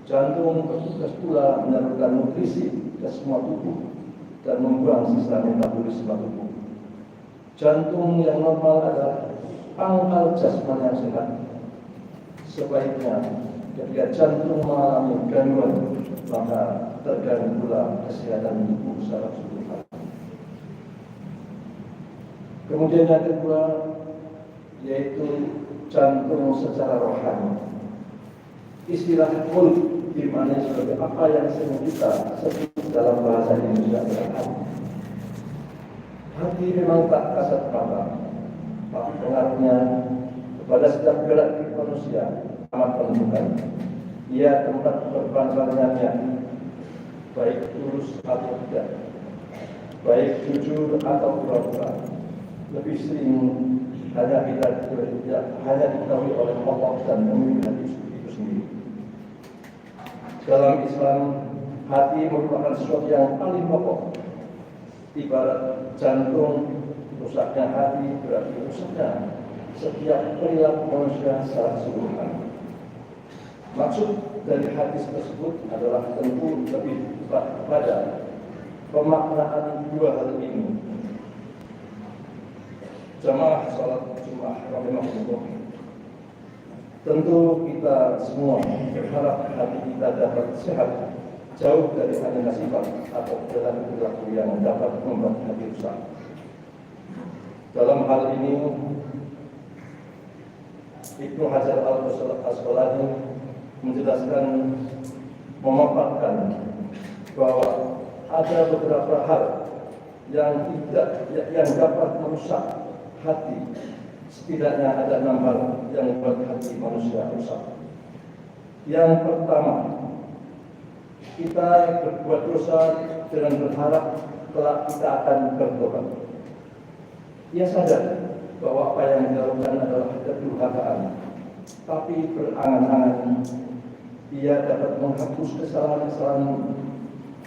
Jantung bertugas pula menyalurkan nutrisi ke semua tubuh dan membuang sisa metabolisme tubuh. Jantung yang normal adalah pangkal jasmani yang sehat. Sebaiknya ketika jantung mengalami gangguan, maka terganggu pula kesehatan tubuh secara keseluruhan. Kemudian yang kedua, yaitu jantung secara rohani. Istilah qalb dimaknai sebagai apa yang sering kita sebut dalam bahasa Indonesia adalah hati. Hati memang tak kasat mata, tapi pengaruhnya kepada setiap gerak hidup manusia amat menentukan. Ia tempat berpancarnya niat, baik tulus atau tidak, baik jujur atau pura-pura. Lebih sering hanya diketahui oleh Allah dan pemimpin hati itu sendiri. Dalam Islam, hati merupakan sesuatu yang paling pokok. Ibarat jantung, rusaknya hati berarti rusaknya setiap perilaku manusia secara keseluruhan. Maksud dari hadis tersebut adalah tentu lebih pada pemaknaan dua hal ini. Jamaah salat Jumat rahimahullah. Tentu kita semua berharap hati kita dapat sehat, jauh dari aneka sifat atau perilaku yang dapat membuat hati rusak. Dalam hal ini, Ibnu Hajar al-Asqalani menjelaskan, memaparkan bahwa ada beberapa hal yang dapat merusak hati. Setidaknya ada 6 hal yang membuat hati manusia rusak. Yang pertama, kita berbuat dosa dengan berharap kelak kita akan bertobat. Ia sadar bahwa apa yang dilakukan adalah kedurhakaan, tapi berangan-angan ia dapat menghapus kesalahan-kesalahan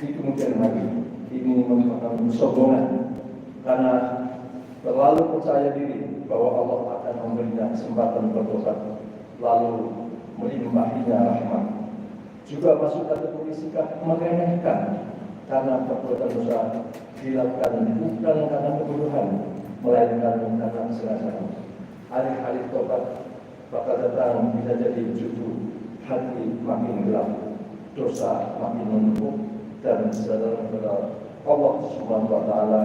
di kemudian hari. Ini merupakan kesombongan karena terlalu percaya diri bahwa Allah akan memberinya kesempatan bertobat, lalu melimpahinya rahmat. Juga masuk kategori sikap meremehkan karena perbuatan dosa dilakukan bukan karena kebodohan, melainkan karena kesengajaan. Alih-alih tobat bakal datang bisa jadi justru hati makin gelap, dosa makin menumpuk, dan kesadaran kepada Allah Subhanahu wa Ta'ala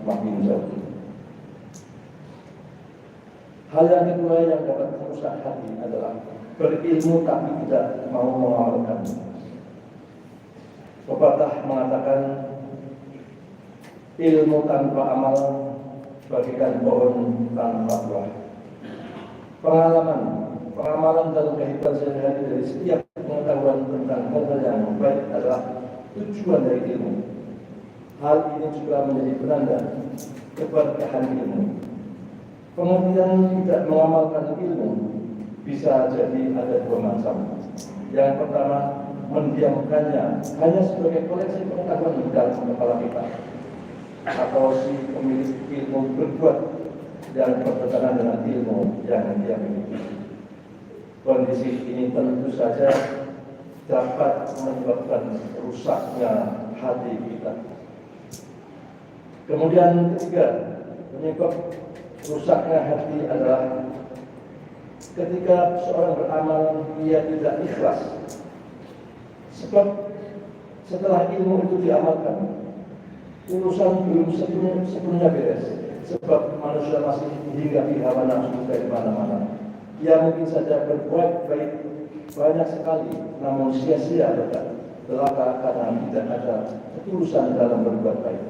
makin jauh. Hal yang kedua yang dapat merusak hati adalah berilmu tapi tidak mau mengamalkan. Pepatah mengatakan, ilmu tanpa amal bagikan pohon tanpa buah. Pengamalan dalam kehidupan sehari-hari dari setiap pengetahuan tentang hal yang baik adalah tujuan dari ilmu. Hal ini juga menjadi penanda keberkahan ilmu. Pengertian tidak mengamalkan ilmu bisa jadi ada dua macam. Yang pertama, mendiamkannya hanya sebagai koleksi pengetahuan di dalam kepala kita, atau si pemilik ilmu berbuat dan bertentangan dengan ilmu yang dia miliki. Kondisi ini tentu saja dapat menyebabkan rusaknya hati kita. Kemudian ketiga, penyebab rusaknya hati adalah ketika seorang beramal ia tidak ikhlas. Sebab setelah ilmu itu diamalkan, urusan belum sepenuhnya beres. Sebab manusia masih dihinggapi hawa nafsu dari mana-mana. Ia mungkin saja berbuat baik banyak sekali, namun sia-sia belaka karena tidak ada ketulusan dalam berbuat baik.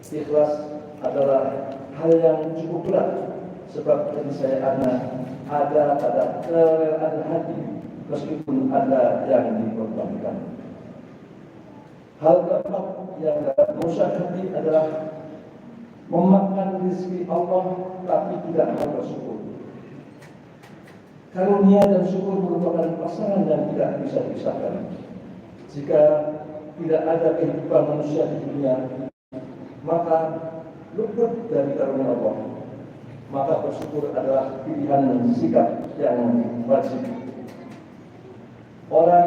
Ikhlas adalah hal yang cukup berat, sebab keniscayaannya ada pada kerelaan hati, meskipun ada yang dikorbankan. Hal keempat yang dapat merusak hati adalah memakan rezeki Allah tapi tidak mau bersyukur. Karunia dan syukur merupakan pasangan yang tidak bisa dipisahkan. Jika tidak ada kehidupan manusia di dunia, maka luput dari karunia Allah. Maka bersyukur adalah pilihan sikap yang wajib. Orang